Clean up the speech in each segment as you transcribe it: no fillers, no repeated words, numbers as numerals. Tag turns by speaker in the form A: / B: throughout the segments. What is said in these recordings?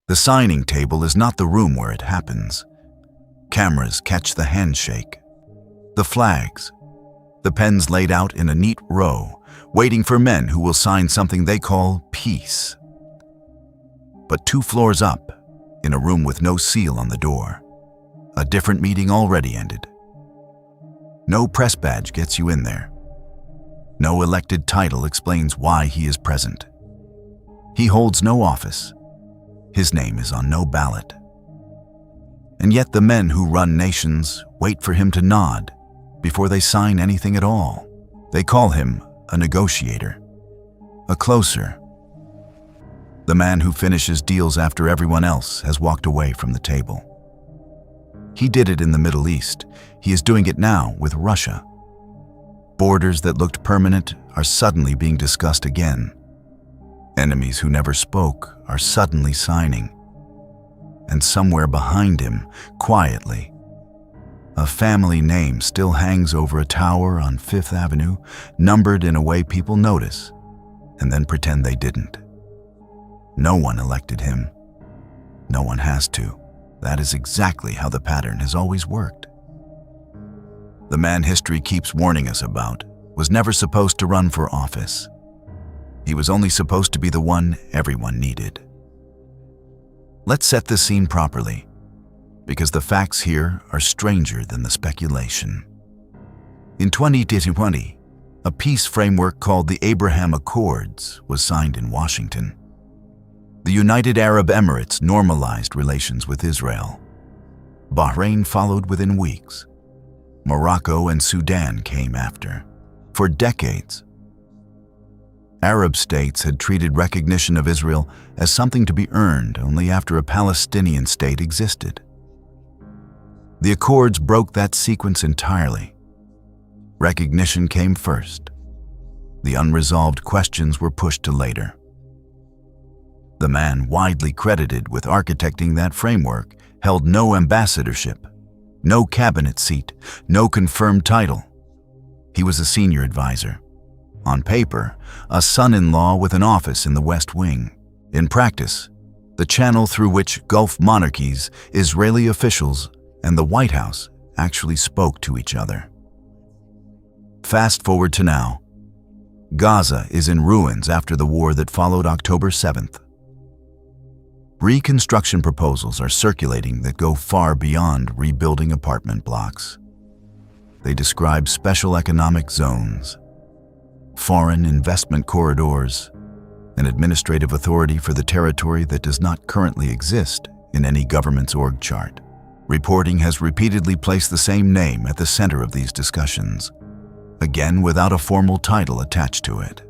A: The signing table is not the room where it happens. Cameras catch the handshake, the flags, the pens laid out in a neat row, waiting for men who will sign something they call peace. But 2 floors up, in a room with no seal on the door, a different meeting already ended. No press badge gets you in there. No elected title explains why he is present. He holds no office. His name is on no ballot. And yet the men who run nations wait for him to nod before they sign anything at all. They call him a negotiator, a closer, the man who finishes deals after everyone else has walked away from the table. He did it in the Middle East. He is doing it now with Russia. Borders that looked permanent are suddenly being discussed again. Enemies who never spoke are suddenly signing. And somewhere behind him, quietly, a family name still hangs over a tower on 5th Avenue, numbered in a way people notice, and then pretend they didn't. No one elected him. No one has to. That is exactly how the pattern has always worked. The man history keeps warning us about was never supposed to run for office. He was only supposed to be the one everyone needed. Let's set the scene properly, because the facts here are stranger than the speculation. In 2020, a peace framework called the Abraham Accords was signed in Washington. The United Arab Emirates normalized relations with Israel. Bahrain followed within weeks. Morocco and Sudan came after. For decades, Arab states had treated recognition of Israel as something to be earned only after a Palestinian state existed. The Accords broke that sequence entirely. Recognition came first. The unresolved questions were pushed to later. The man widely credited with architecting that framework held no ambassadorship, no cabinet seat, no confirmed title. He was a senior advisor. On paper, a son-in-law with an office in the West Wing. In practice, the channel through which Gulf monarchies, Israeli officials, and the White House actually spoke to each other. Fast forward to now. Gaza is in ruins after the war that followed October 7th. Reconstruction proposals are circulating that go far beyond rebuilding apartment blocks. They describe special economic zones, foreign investment corridors, an administrative authority for the territory that does not currently exist in any government's org chart. Reporting has repeatedly placed the same name at the center of these discussions, again without a formal title attached to it.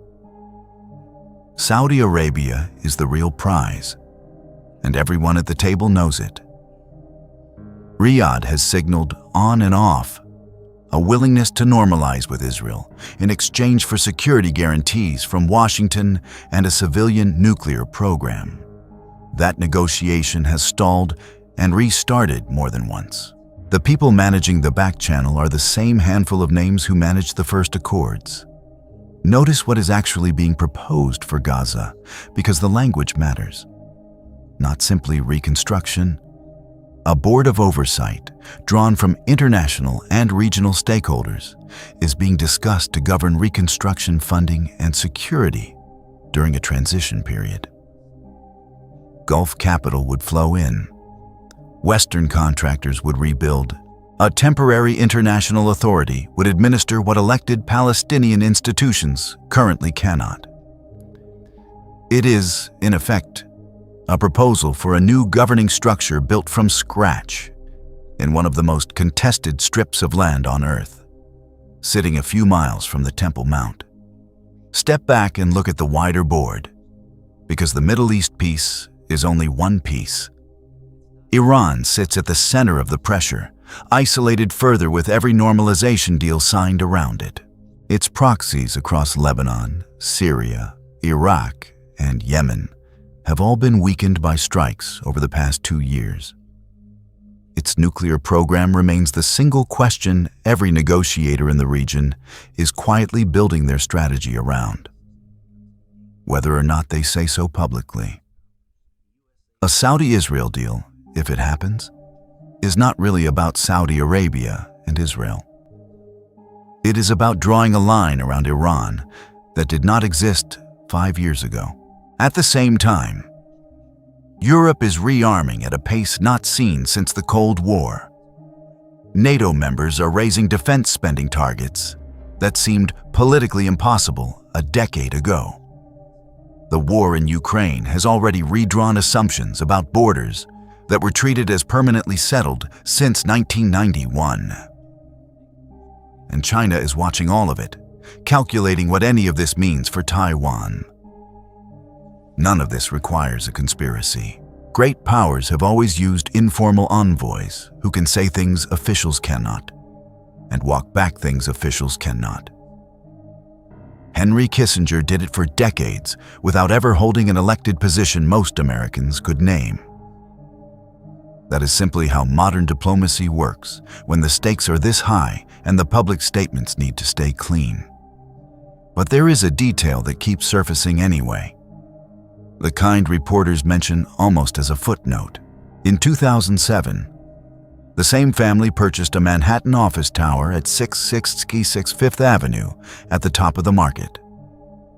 A: Saudi Arabia is the real prize, and everyone at the table knows it. Riyadh has signaled on and off a willingness to normalize with Israel in exchange for security guarantees from Washington and a civilian nuclear program. That negotiation has stalled and restarted more than once. The people managing the back channel are the same handful of names who managed the first accords. Notice what is actually being proposed for Gaza, because the language matters. Not simply reconstruction. A board of oversight, drawn from international and regional stakeholders, is being discussed to govern reconstruction funding and security during a transition period. Gulf capital would flow in. Western contractors would rebuild. A temporary international authority would administer what elected Palestinian institutions currently cannot. It is, in effect, a proposal for a new governing structure built from scratch in one of the most contested strips of land on Earth, sitting a few miles from the Temple Mount. Step back and look at the wider board, because the Middle East piece is only one piece. Iran sits at the center of the pressure, isolated further with every normalization deal signed around it. Its proxies across Lebanon, Syria, Iraq, and Yemen have all been weakened by strikes over the past 2 years. Its nuclear program remains the single question every negotiator in the region is quietly building their strategy around, whether or not they say so publicly. A Saudi-Israel deal, if it happens, is not really about Saudi Arabia and Israel. It is about drawing a line around Iran that did not exist 5 years ago. At the same time, Europe is rearming at a pace not seen since the Cold War. NATO members are raising defense spending targets that seemed politically impossible a decade ago. The war in Ukraine has already redrawn assumptions about borders that were treated as permanently settled since 1991. And China is watching all of it, calculating what any of this means for Taiwan. None of this requires a conspiracy. Great powers have always used informal envoys who can say things officials cannot and walk back things officials cannot. Henry Kissinger did it for decades without ever holding an elected position most Americans could name. That is simply how modern diplomacy works when the stakes are this high and the public statements need to stay clean. But there is a detail that keeps surfacing anyway. The kind reporters mention almost as a footnote. In 2007, the same family purchased a Manhattan office tower at 6666 Fifth Avenue at the top of the market,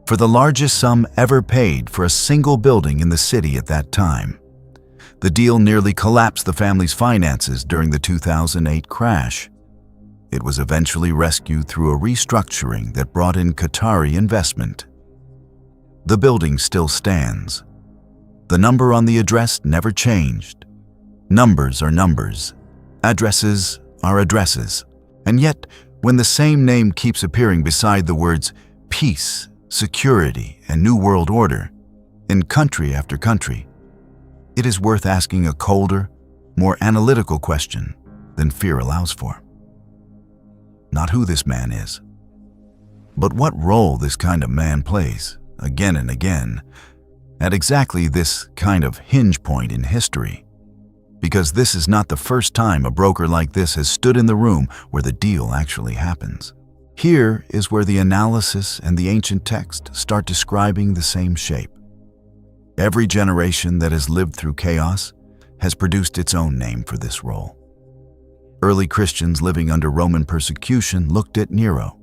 A: for the largest sum ever paid for a single building in the city at that time. The deal nearly collapsed the family's finances during the 2008 crash. It was eventually rescued through a restructuring that brought in Qatari investment. The building still stands. The number on the address never changed. Numbers are numbers. Addresses are addresses. And yet, when the same name keeps appearing beside the words peace, security, and New World Order in country after country, it is worth asking a colder, more analytical question than fear allows for. Not who this man is, but what role this kind of man plays, again and again, at exactly this kind of hinge point in history. Because this is not the first time a broker like this has stood in the room where the deal actually happens. Here is where the analysis and the ancient text start describing the same shape. Every generation that has lived through chaos has produced its own name for this role. Early Christians living under Roman persecution looked at Nero,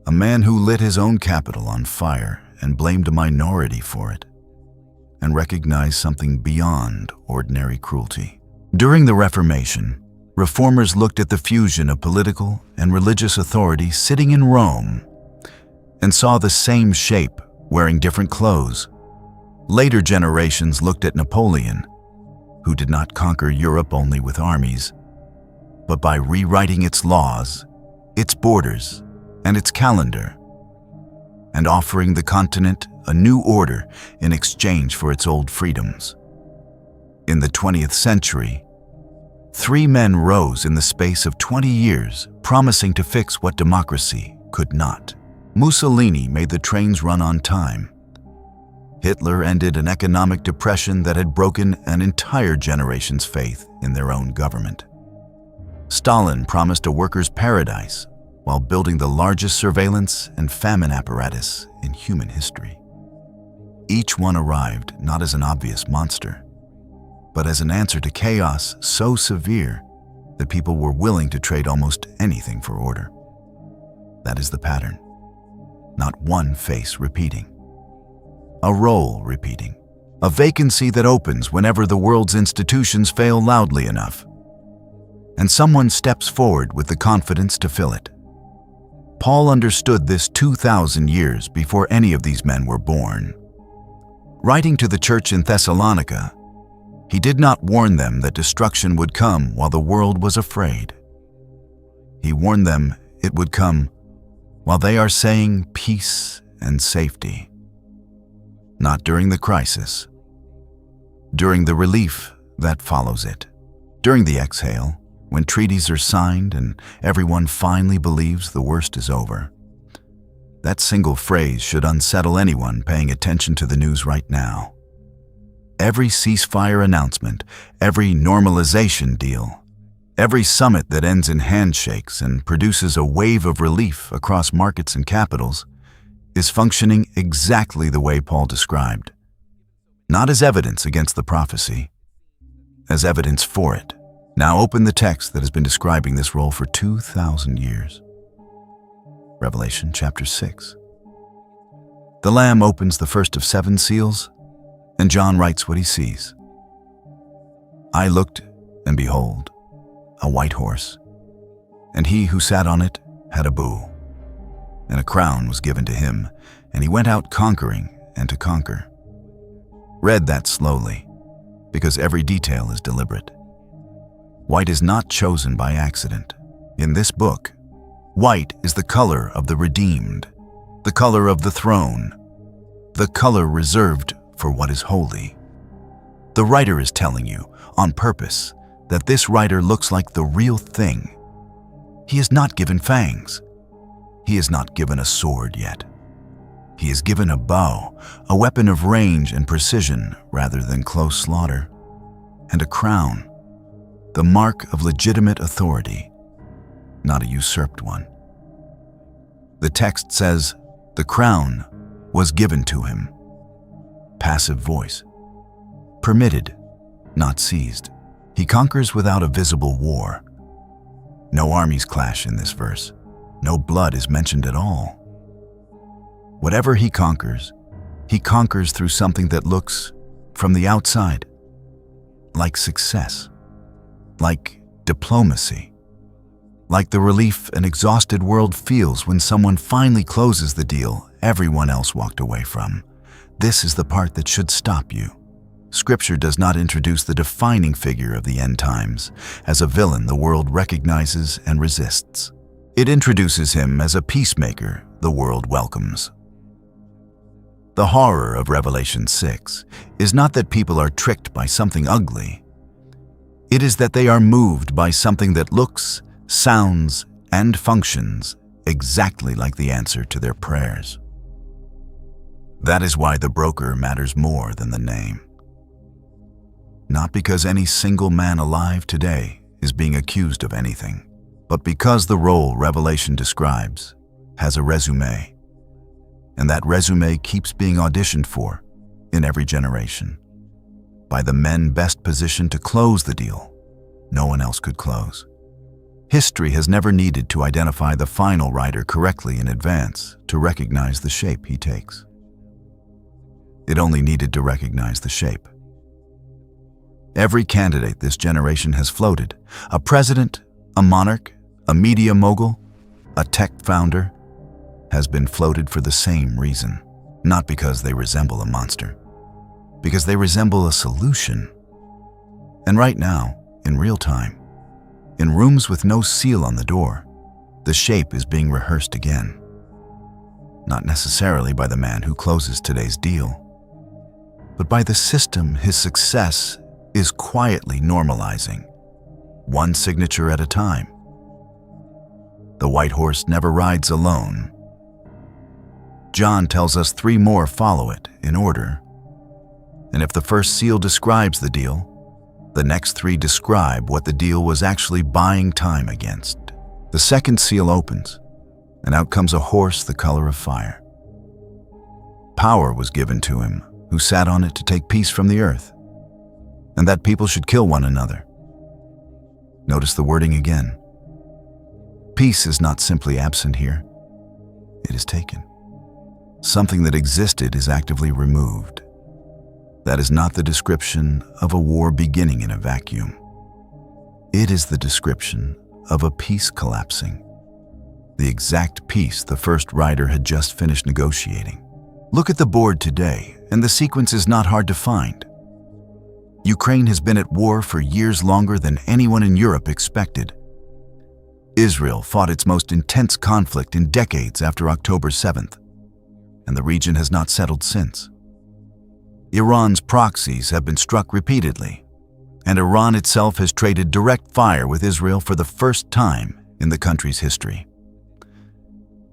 A: a man who lit his own capital on fire and blamed a minority for it, and recognized something beyond ordinary cruelty. During the Reformation, reformers looked at the fusion of political and religious authority sitting in Rome and saw the same shape wearing different clothes. Later generations looked at Napoleon, who did not conquer Europe only with armies, but by rewriting its laws, its borders, and its calendar, and offering the continent a new order in exchange for its old freedoms. In the 20th century, 3 men rose in the space of 20 years, promising to fix what democracy could not. Mussolini made the trains run on time. Hitler ended an economic depression that had broken an entire generation's faith in their own government. Stalin promised a workers' paradise while building the largest surveillance and famine apparatus in human history. Each one arrived not as an obvious monster, but as an answer to chaos so severe that people were willing to trade almost anything for order. That is the pattern. Not one face repeating. A role repeating. A vacancy that opens whenever the world's institutions fail loudly enough, and someone steps forward with the confidence to fill it. Paul understood this 2,000 years before any of these men were born. Writing to the church in Thessalonica, he did not warn them that destruction would come while the world was afraid. He warned them it would come while they are saying peace and safety. Not during the crisis, during the relief that follows it, during the exhale, when treaties are signed and everyone finally believes the worst is over. That single phrase should unsettle anyone paying attention to the news right now. Every ceasefire announcement, every normalization deal, every summit that ends in handshakes and produces a wave of relief across markets and capitals is functioning exactly the way Paul described. not as evidence against the prophecy, as evidence for it. Now open the text that has been describing this role for 2,000 years. Revelation chapter 6. The Lamb opens the first of 7 seals, and John writes what he sees. I looked, and behold, a white horse, and he who sat on it had a bow, and a crown was given to him, and he went out conquering and to conquer. Read that slowly, because every detail is deliberate. White is not chosen by accident. In this book, white is the color of the redeemed, the color of the throne, the color reserved for what is holy. The writer is telling you, on purpose, that this writer looks like the real thing. He is not given fangs. He is not given a sword yet. He is given a bow, a weapon of range and precision rather than close slaughter, and a crown, the mark of legitimate authority, not a usurped one. The text says, the crown was given to him. Passive voice. Permitted, not seized. He conquers without a visible war. No armies clash in this verse. No blood is mentioned at all. Whatever he conquers through something that looks, from the outside, like success, like diplomacy, like the relief an exhausted world feels when someone finally closes the deal everyone else walked away from. This is the part that should stop you. Scripture does not introduce the defining figure of the end times as a villain the world recognizes and resists. It introduces him as a peacemaker the world welcomes. The horror of Revelation 6 is not that people are tricked by something ugly. It is that they are moved by something that looks, sounds, and functions exactly like the answer to their prayers. That is why the broker matters more than the name. Not because any single man alive today is being accused of anything, but because the role Revelation describes has a resume, and that resume keeps being auditioned for in every generation by the men best positioned to close the deal no one else could close. History has never needed to identify the final writer correctly in advance to recognize the shape he takes. It only needed to recognize the shape. Every candidate this generation has floated, a president, a monarch, a media mogul, a tech founder, has been floated for the same reason, not because they resemble a monster, because they resemble a solution. And right now, in real time, in rooms with no seal on the door, the shape is being rehearsed again. Not necessarily by the man who closes today's deal, but by the system his success is quietly normalizing, one signature at a time. The white horse never rides alone. John tells us 3 more follow it in order. And if the first seal describes the deal, the next 3 describe what the deal was actually buying time against. The second seal opens, and out comes a horse the color of fire. Power was given to him who sat on it to take peace from the earth, and that people should kill one another. Notice the wording again. Peace is not simply absent here. It is taken. Something that existed is actively removed. That is not the description of a war beginning in a vacuum. It is the description of a peace collapsing. The exact peace the first writer had just finished negotiating. Look at the board today, and the sequence is not hard to find. Ukraine has been at war for years longer than anyone in Europe expected. Israel fought its most intense conflict in decades after October 7th, and the region has not settled since. Iran's proxies have been struck repeatedly, and Iran itself has traded direct fire with Israel for the first time in the country's history.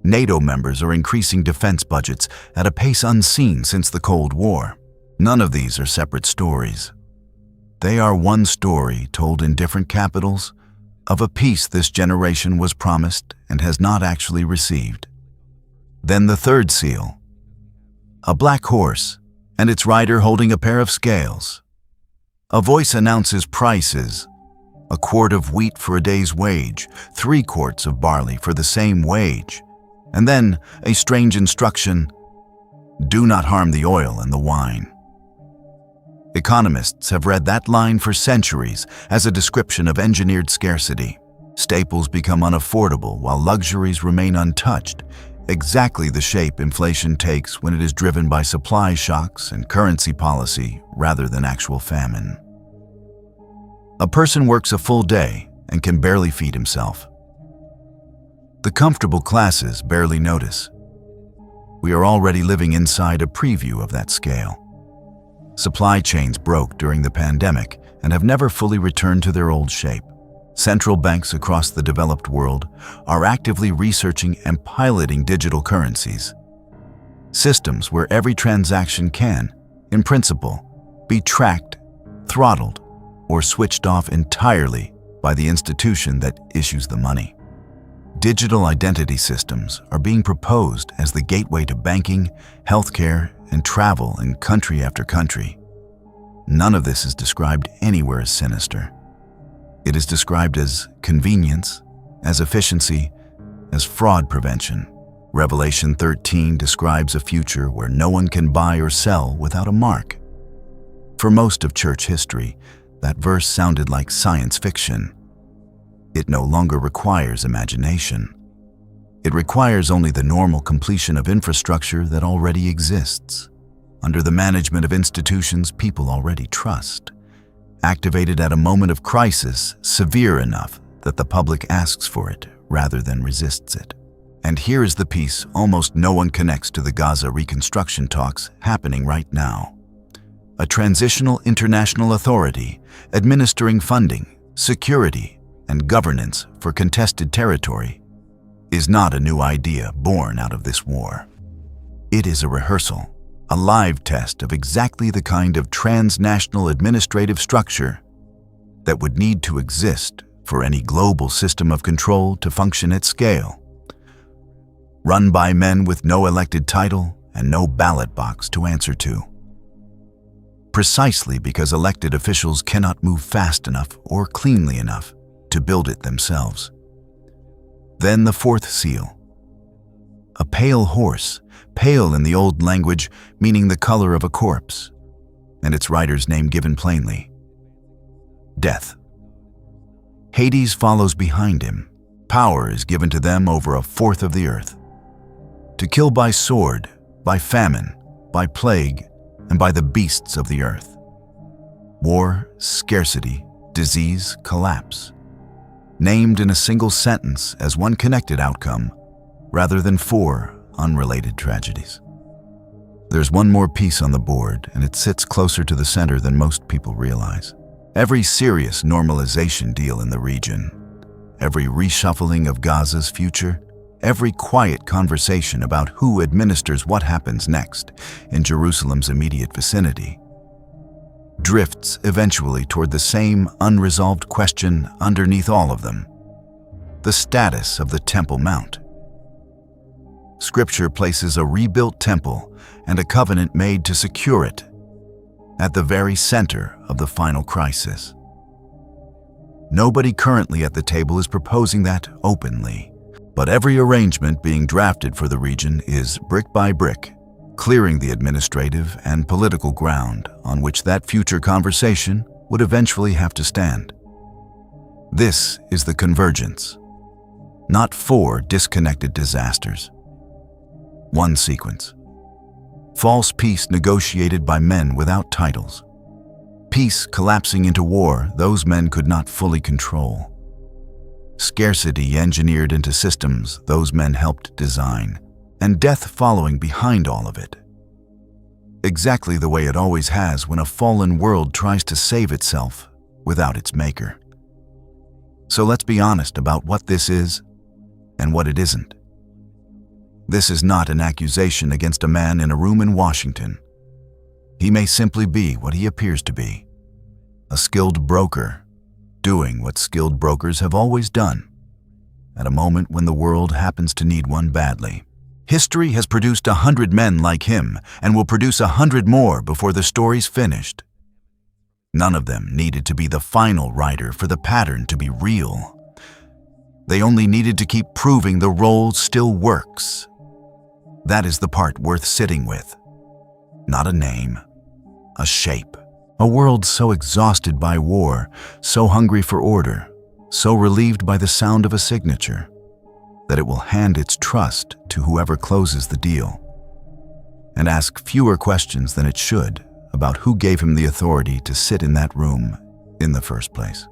A: NATO members are increasing defense budgets at a pace unseen since the Cold War. None of these are separate stories. They are one story told in different capitals of a peace this generation was promised and has not actually received. Then the third seal. A black horse and its rider holding a pair of scales. A voice announces prices: a quart of wheat for a day's wage, 3 quarts of barley for the same wage, and then a strange instruction: do not harm the oil and the wine. Economists have read that line for centuries as a description of engineered scarcity. Staples become unaffordable while luxuries remain untouched, exactly the shape inflation takes when it is driven by supply shocks and currency policy rather than actual famine. A person works a full day and can barely feed himself. The comfortable classes barely notice. We are already living inside a preview of that scale. Supply chains broke during the pandemic and have never fully returned to their old shape. Central banks across the developed world are actively researching and piloting digital currencies, systems where every transaction can, in principle, be tracked, throttled, or switched off entirely by the institution that issues the money. Digital identity systems are being proposed as the gateway to banking, healthcare, and travel in country after country. None of this is described anywhere as sinister. It is described as convenience, as efficiency, as fraud prevention. Revelation 13 describes a future where no one can buy or sell without a mark. For most of church history, that verse sounded like science fiction. It no longer requires imagination. It requires only the normal completion of infrastructure that already exists, under the management of institutions people already trust, activated at a moment of crisis severe enough that the public asks for it rather than resists it. And here is the piece almost no one connects to the Gaza reconstruction talks happening right now. A transitional international authority administering funding, security, and governance for contested territory is not a new idea born out of this war. It is a rehearsal, a live test of exactly the kind of transnational administrative structure that would need to exist for any global system of control to function at scale, run by men with no elected title and no ballot box to answer to. Precisely because elected officials cannot move fast enough or cleanly enough to build it themselves. Then the fourth seal. A pale horse, pale in the old language meaning the color of a corpse, and its rider's name given plainly: Death. Hades follows behind him. Power is given to them over 1/4 of the earth. To kill by sword, by famine, by plague, and by the beasts of the earth. War, scarcity, disease, collapse. Named in a single sentence as one connected outcome, rather than 4 unrelated tragedies. There's one more piece on the board, and it sits closer to the center than most people realize. Every serious normalization deal in the region, every reshuffling of Gaza's future, every quiet conversation about who administers what happens next in Jerusalem's immediate vicinity, drifts eventually toward the same unresolved question underneath all of them: the status of the Temple Mount. Scripture places a rebuilt temple and a covenant made to secure it at the very center of the final crisis. Nobody currently at the table is proposing that openly, but every arrangement being drafted for the region is, brick by brick, clearing the administrative and political ground on which that future conversation would eventually have to stand. This is the convergence, not 4 disconnected disasters. One sequence. False peace negotiated by men without titles. Peace collapsing into war those men could not fully control. Scarcity engineered into systems those men helped design, and death following behind all of it. Exactly the way it always has when a fallen world tries to save itself without its maker. So let's be honest about what this is and what it isn't. This is not an accusation against a man in a room in Washington. He may simply be what he appears to be: a skilled broker, doing what skilled brokers have always done, at a moment when the world happens to need one badly. History has produced 100 men like him and will produce 100 more before the story's finished. None of them needed to be the final writer for the pattern to be real. They only needed to keep proving the role still works. That is the part worth sitting with. Not a name, a shape. A world so exhausted by war, so hungry for order, so relieved by the sound of a signature, that it will hand its trust to whoever closes the deal, and ask fewer questions than it should about who gave him the authority to sit in that room in the first place.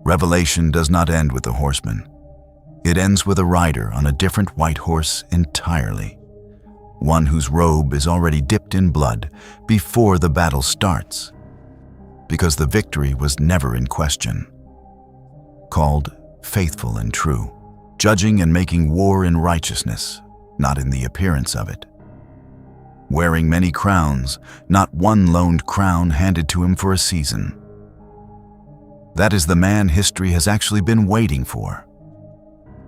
A: Revelation does not end with the horseman. It ends with a rider on a different white horse entirely, one whose robe is already dipped in blood before the battle starts, because the victory was never in question. Called faithful and true, judging and making war in righteousness, not in the appearance of it. Wearing many crowns, not one loaned crown handed to him for a season. That is the man history has actually been waiting for,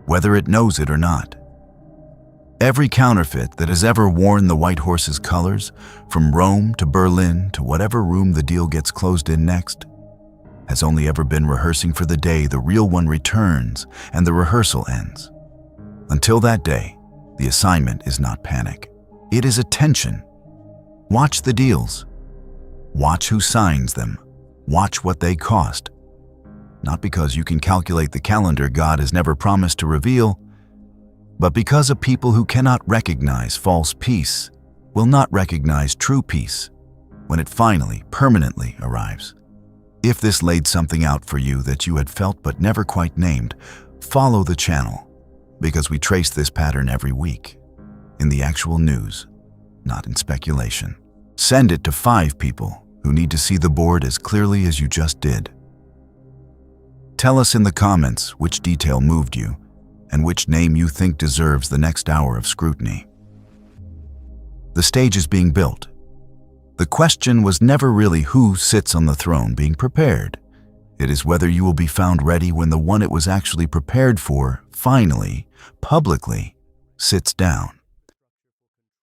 A: whether it knows it or not. Every counterfeit that has ever worn the white horse's colors, from Rome to Berlin to whatever room the deal gets closed in next, has only ever been rehearsing for the day the real one returns and the rehearsal ends. Until that day, the assignment is not panic. It is attention. Watch the deals. Watch who signs them. Watch what they cost. Not because you can calculate the calendar God has never promised to reveal, but because a people who cannot recognize false peace will not recognize true peace when it finally, permanently arrives. If this laid something out for you that you had felt but never quite named, follow the channel, because we trace this pattern every week, in the actual news, not in speculation. Send it to 5 people who need to see the board as clearly as you just did. Tell us in the comments which detail moved you, and which name you think deserves the next hour of scrutiny. The stage is being built. The question was never really who sits on the throne being prepared. It is whether you will be found ready when the one it was actually prepared for, finally, publicly, sits down.